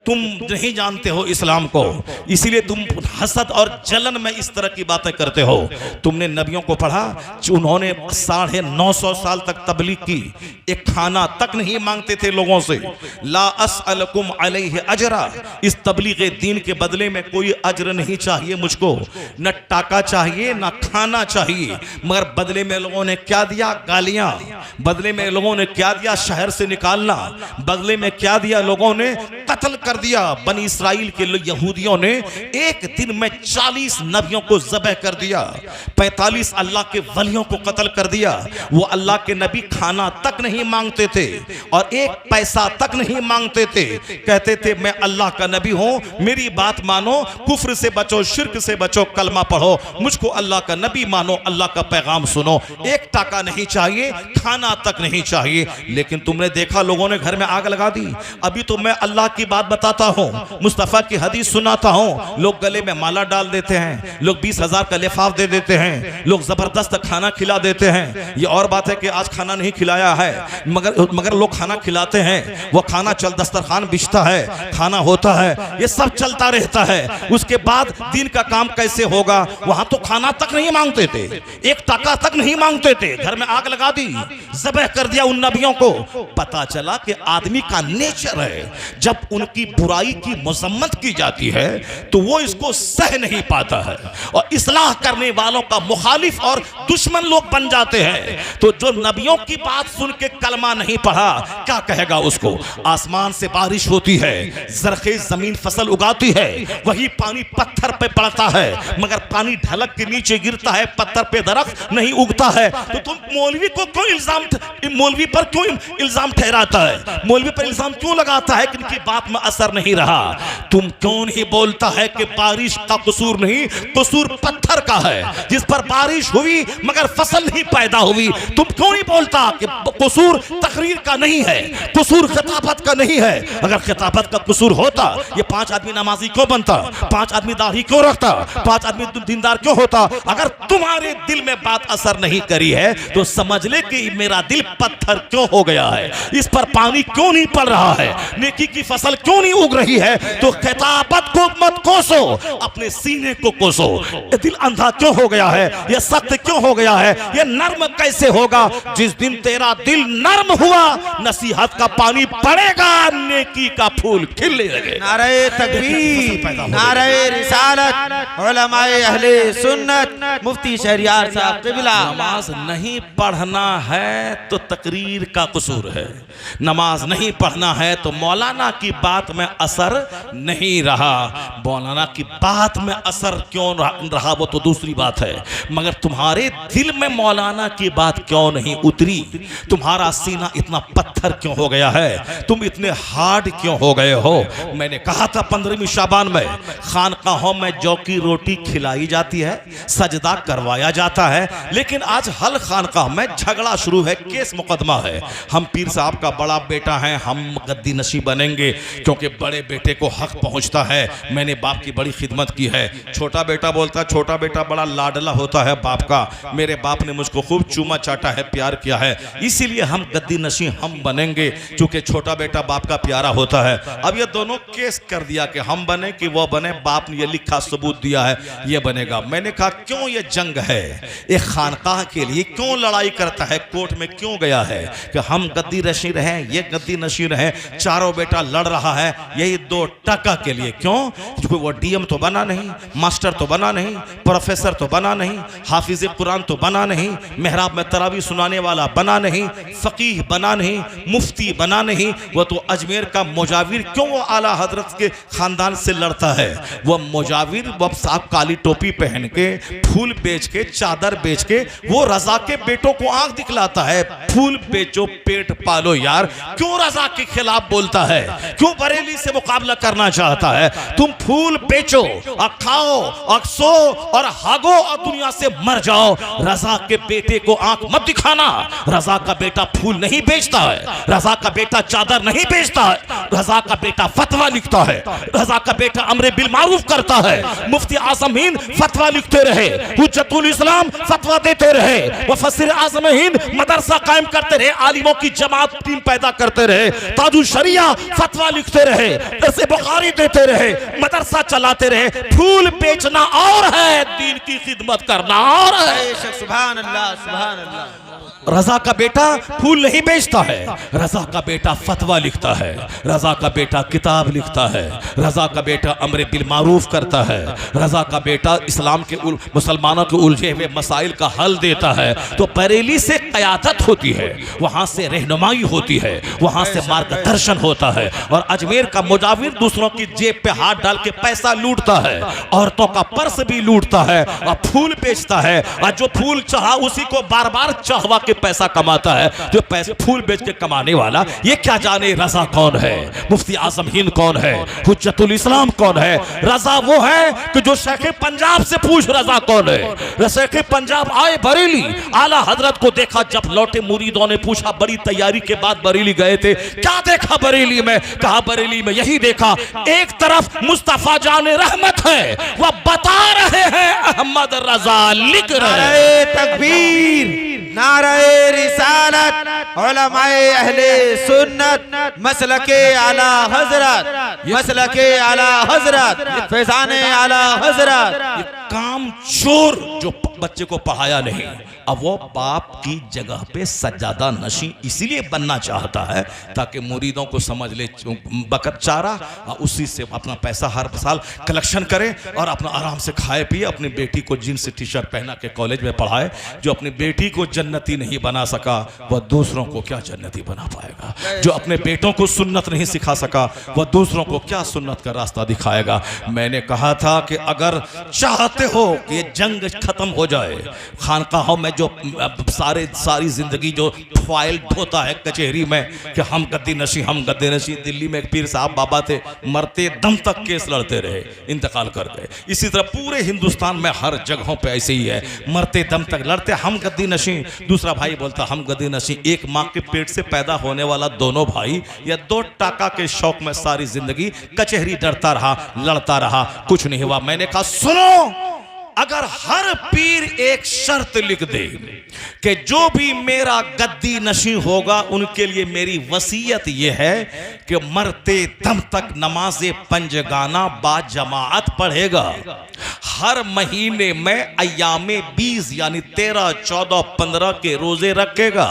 तुम नहीं जानते हो इस्लाम को, इसीलिए तुम हसद और जलन में इस तरह की बातें करते हो। तुमने नबियों को पढ़ा, उन्होंने 950 साल तक तबलीग की, एक खाना तक नहीं मांगते थे लोगों से। ला अस्अलकुम अलैहि अजरा, इस तबलीग दीन के बदले में कोई अजर नहीं चाहिए मुझको, न टाका चाहिए न खाना चाहिए। मगर बदले में लोगों ने क्या दिया? गालियां। बदले में लोगों ने क्या दिया? शहर से निकालना। बदले में क्या दिया? लोगों ने कत्ल कर दिया। बनी इस्राइल के यहूदियों ने एक दिन में 40 नबियों को ज़बह कर दिया, 45 अल्लाह के वलियों को कत्ल कर दिया। वो अल्लाह के नबी खाना तक नहीं मांगते थे और एक पैसा तक नहीं मांगते थे। कहते थे मैं अल्लाह का नबी हूं, मेरी बात मानो, कुफ्र से बचो, शिर्क से बचो, कलमा पढ़ो, मुझको अल्लाह का नबी मानो, अल्लाह का पैगाम सुनो। एक टाका नहीं चाहिए, खाना तक नहीं चाहिए। लेकिन तुमने देखा लोगों ने घर में आग लगा दी। अभी तो मैं अल्लाह की बात बताता हूं, मुस्तफा की हदीस सुनाता हूं, लोग गले में माला डाल देते हैं, लोग 20,000 का लिफाफ दे देते हैं, लोग जबरदस्त खाना खिला देते हैं। ये और बात है कि आज खाना नहीं खिलाया है, मगर लोग खाना खिलाते हैं, वो खाना चल दस्तरखान बिछता है, खाना होता है, ये सब चलता रहता है। उसके बाद दिन का काम कैसे होगा? वहां तो खाना तक नहीं मांगते थे, एक टाका तक नहीं मांगते थे, घर में आग लगा दी, ज़बह कर दिया उन नबियों को। पता चला कि आदमी का नेचर है, जब उनकी बुराई की मजम्मत की जाती है तो वो इसको सह नहीं पाता है और इस्लाह करने वालों का मुखालिफ और दुश्मन लोग बन जाते हैं। तो जो नबियों की बात सुन के कलमा नहीं पढ़ा, क्या कहेगा उसको? आसमान से बारिश होती है, जरखेज जमीन फसल उगाती है, वही पानी पत्थर पे पड़ता है, मगर पानी ढलक के नीचे गिरता है, पत्थर पे दरख्त नहीं उगता है। तो तुम मौलवी को क्यों मौलवी पर क्यों इल्जाम ठहराता है? मौलवी पर इल्जाम क्यों लगाता है कि इनकी बात में असर नहीं रहा? तुम क्यों नहीं बोलता है कि बारिश का कसूर नहीं, कसूर पत्थर का है जिस पर बारिश हुई मगर फसल नहीं पैदा हुई? तुम क्यों नहीं बोलता कि कसूर तकरीर का नहीं है, कसूर खिताबत का नहीं है? अगर खिताबत का कसूर होता, ये 5 आदमी नमाजी क्यों बनता, 5 आदमी दाढ़ी क्यों रखता, 5 आदमी दीनदार क्यों होता? अगर तुम्हारे दिल में बात असर नहीं करी है तो समझ ले कि मेरा दिल पत्थर क्यों हो गया है, इस पर पानी क्यों नहीं पड़ रहा है, नेकी की फसल क्यों नहीं उग रही है? तो खिताबत को मत कोसो, अपने सीने को कोसो। ये दिल अंधा क्यों हो गया है, ये सख्त क्यों हो गया है, ये नर्म कैसे होगा? जिस दिन तेरा दिल नर्म हुआ, नसीहत का पानी पड़ेगा, नेकी का फूल खिलने लगे। नारे तकबीर, नारे रिसालत, उलमाए अहले सुन्नत, मुफ्ती शहरियार साहब क़िबला। नमाज नहीं पढ़ना है तो तकरीर का कसूर है, नमाज नहीं पढ़ना है तो मौलाना की बात में असर नहीं रहा। मौलाना की बात में असर क्यों रहा वो तो दूसरी बात है, मगर तुम्हारे दिल में मौलाना की बात क्यों नहीं उतरी? तुम्हारा सीना इतना पत्थर क्यों हो गया है? तुम इतने हार्ड क्यों हो गए हो? मैंने कहा था 15वीं शाबान में खानकाहों में जौ की रोटी खिलाई जाती है, सजदा करवाया जाता है, लेकिन आज हल खानकाह में झगड़ा शुरू है, केस मुकदमा है। हम पीर साहब का बड़ा बेटा है, हम गद्दी नशी बनेंगे क्योंकि बड़े बेटे को हक पहुंचता है, मैंने बाप की बड़ी खिदमत की है। छोटा बेटा बोलता है, छोटा बेटा बड़ा लाडला होता है बाप का, मेरे बाप ने मुझको खूब चूमा चाटा है, प्यार किया है, इसीलिए हम गद्दी नशी हम बनेंगे क्योंकि छोटा बेटा बाप का प्यारा होता है। अब ये दोनों केस कर दिया कि हम बने कि वो बने, बाप ने ये लिखा सबूत दिया है ये बनेगा। मैंने कहा क्यों ये जंग है, एक खानकाह के लिए क्यों लड़ाई करता है, कोर्ट में क्यों गया है कि हम गद्दी नशी रहे, ये गद्दी नशी रहे, चारों बेटा लड़ रहा है यही 2 टका के लिए? क्यों? क्योंकि वो डीएम तो बना नहीं, मास्टर तो बना नहीं, प्रोफेसर तो बना नहीं, हाफिज कुरान तो बना नहीं, मेहराब में तरावी सुनाने वाला बना नहीं, फकीह बना नहीं, मुफ्ती बना नहीं, वो तो अजमेर का मुजाविर क्यों वो आला हजरत के खानदान से लड़ता है? वो मुजाविर वो साहब काली टोपी पहन के, फूल बेच के, चादर बेच के वो रजा के बेटों को आंख दिखलाता है। फूल बेचो पेट पालो यार, क्यों रजा के खिलाफ बोलता है, क्यों बरेली से मुकाबला करना चाहता है? तुम फूल बेचो और खाओ और सो और हागो और दुनिया से मर जाओ, रजा के बेटे को आंख मत दिखाना। रजा का बेटा फूल नहीं बेचता है, रजा का बेटा चादर नहीं बेचता है, रजा का बेटा फतवा लिखता है, रजा का बेटा अमरे बिल मारूफ करता है। मुफ्ती आजम हिंद फतवा लिखते रहे, हुज्जतुल इस्लाम फतवा देते रहे, मुफस्सिर आजम हिंद मदरसा कायम करते रहे, आलिमों की जमात टीम पैदा करते रहे, ताजुल शरिया फतवा लिखते रहे। रहे, दरसे बुखारी देते रहे, मदरसा चलाते रहे। फूल बेचना और है, दीन की खिदमत करना और है। सुभान अल्लाह, सुभान अल्लाह। रजा का बेटा फूल नहीं बेचता है, रजा का बेटा फतवा लिखता है, रजा का बेटा किताब लिखता है, रजा का बेटा अमर बिल मारूफ करता है, रजा का बेटा इस्लाम के मुसलमानों के उलझे हुए मसाइल का हल देता है। तो बरेली से क़यादत होती है, वहाँ से रहनुमाई होती है, वहाँ से मार्गदर्शन होता है। और अजमेर का मुजाविर दूसरों की जेब पे हाथ डाल के पैसा लूटता है, औरतों का पर्स भी लूटता है और फूल बेचता है। और जो फूल चाहा उसी को बार बार चाहवा के पैसा कमाता है। जो पैसे फूल बेच के कमाने वाला ये क्या जाने रजा कौन है, मुफ्ती आजम हिंद कौन है, हुज्जतुल इस्लाम कौन है। रजा वो है कि जो शेख पंजाब से पूछ रजा कौन है। शेख पंजाब आए बरेली, आला हजरत को देखा। जब लौटे मुरीदों ने पूछा, बड़ी तैयारी के बाद बरेली गए थे, क्या देखा बरेली में? कहा बरेली में यही देखा, एक तरफ मुस्तफा जाने रहमत है, वह बता रहे हैं अहमद रजा लिख रहे हैं। तकबीर, नारे रिसालत, उलमाए अहले सुन्नत, मसलके आला हजरत, मसलके आला हजरत, फैजाने आला हजरत। काम चोर जो बच्चे को पढ़ाया नहीं, अब वो बाप की जगह पे सज्जादा नशी इसीलिए बनना चाहता है ताकि मुरीदों को समझ ले बकत चारा, और उसी से अपना पैसा हर साल कलेक्शन करे और अपना आराम से खाए पिए। अपनी बेटी को जींस टी शर्ट पहना के कॉलेज में पढ़ाए। जो अपनी बेटी को जन्नती नहीं बना सका वह दूसरों को क्या जन्नती बना पाएगा। जो अपने बेटों को सुन्नत नहीं सिखा सका वह दूसरों को क्या सुन्नत का रास्ता दिखाएगा। मैंने कहा था कि अगर चाहते हो कि ये जंग खत्म हो जाए, खानकाहों में जो सारी जिंदगी जो फाइल ढोता है कचहरी में कि हम गद्दी नशी, हम गद्दी नशी। दिल्ली में एक पीर साहब बाबा थे, मरते दम तक केस लड़ते रहे, इंतकाल कर गए। इसी तरह पूरे हिंदुस्तान में हर जगहों पे ऐसे ही है, मरते दम तक लड़ते, हम गद्दी नशी। दूसरा भाई बोलता हम गद्दी नशी। एक माँ के पेट से पैदा होने वाला दोनों भाई या 2 टाका के शौक में सारी जिंदगी कचहरी डरता रहा, लड़ता रहा, कुछ नहीं हुआ। मैंने कहा सुनो, अगर हर पीर एक शर्त लिख दे कि जो भी मेरा गद्दी नशी होगा उनके लिए मेरी वसीयत यह है कि मरते दम तक नमाज़े पंजगाना बा जमाअत पढ़ेगा, हर महीने में अय्यामे 20 यानी 13, 14, 15 के रोजे रखेगा,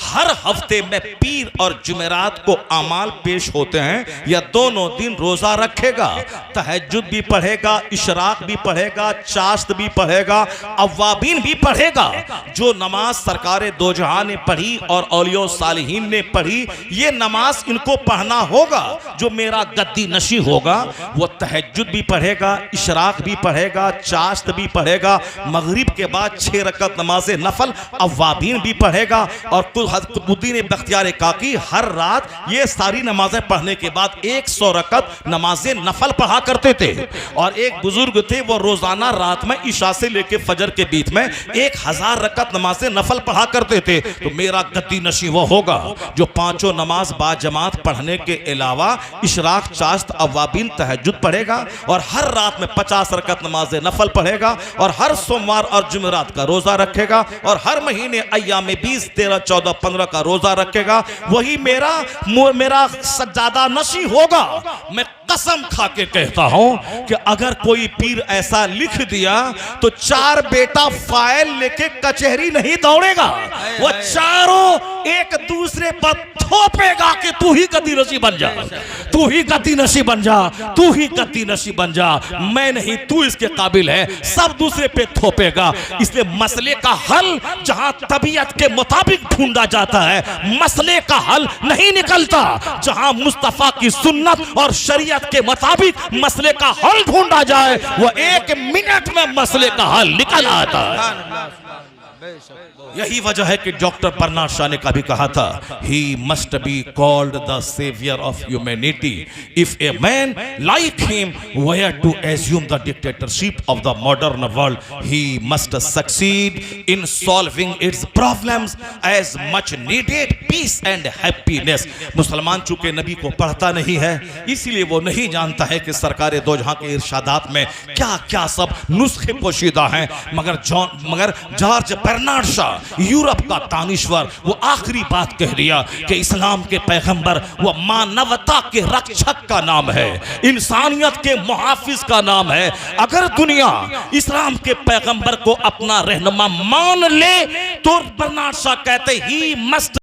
हर हफ्ते में पीर और जुमेरात को अमाल पेश होते हैं या दोनों दिन रोजा रखेगा, तहज्जुद भी पढ़ेगा, इशराक भी पढ़ेगा, चाश्त भी पढ़ेगा, अव्वाबीन भी पढ़ेगा। जो नमाज सरकारे दो जहां ने पढ़ी और औलियो सालिहीन ने पढ़ी, ये नमाज इनको पढ़ना होगा। जो मेरा गद्दी नशी होगा वो तहज्जुद भी पढ़ेगा, इशराक भी पढ़ेगा, चाश्त भी पढ़ेगा, मगरिब के बाद 6 रकत नमाज नफल अव्वाबीन भी पढ़ेगा। और कुतुबुद्दीन बख्तियार काकी हर रात ये सारी नमाजें पढ़ने के बाद 100 रकत नमाज नफल पढ़ा करते थे। और एक बुजुर्ग थे वो रोजाना रात में ईशा से लेके फजर के बीच में 1000 रकत नमाज नफल पढ़ा करते थे। तो मेरा गद्दी नशी वो होगा जो 5 नमाज बाजमात पढ़ने के अलावा इशराक, चाश्त, अव्वाबीन, तहज्जुद पढ़ेगा और हर रात में 50 रकत नमाज नफल पढ़ेगा और हर सोमवार और जुमेरात का रोजा रखेगा और हर महीने अय्यामे 20, 13, 14, 15 का रोजा रखेगा। वही मेरा सज्जादा नशी होगा। मैं कसम खा के कहता हूं कि अगर कोई पीर ऐसा लिख दिया तो 4 बेटा फाइल लेके कचहरी नहीं दौड़ेगा, वो चारों एक दूसरे पर थोपेगा कि तू ही गद्दी नशी बन जा, तू ही गद्दी नशी बन जा, तू ही गद्दी नशी बन जा, मैं नहीं, तू इसके काबिल है, सब दूसरे पे थोपेगा। इसलिए मसले का हल जहां तबीयत के मुताबिक ढूंढा जाता है, मसले का हल नहीं निकलता। जहां मुस्तफा की सुन्नत और शरीयत के मुताबिक मसले का हल ढूंढा जाए, वो 1 मिनट में मसले का हल निकल आता है। यही वजह है कि डॉक्टर बर्नार्ड शॉ ने कभी कहा था, he must be called the savior of humanity. If a man like him were to assume the dictatorship of the modern world, he must succeed in solving its problems as much needed peace and happiness. मुसलमान चूंकि नबी को पढ़ता नहीं है, इसीलिए वो नहीं जानता है कि सरकारे दो जहां के इरशादात में क्या क्या सब नुस्खे पोशीदा हैं। मगर जॉर्ज बर्नार्ड शाह यूरोप का दानिश्वर वो आखिरी बात कह दिया कि इस्लाम के पैगंबर वो मानवता के रक्षक का नाम है, इंसानियत के मुहाफिज का नाम है। अगर दुनिया इस्लाम के पैगंबर को अपना रहनुमा मान ले तो बर्नार्ड शाह कहते ही मस्त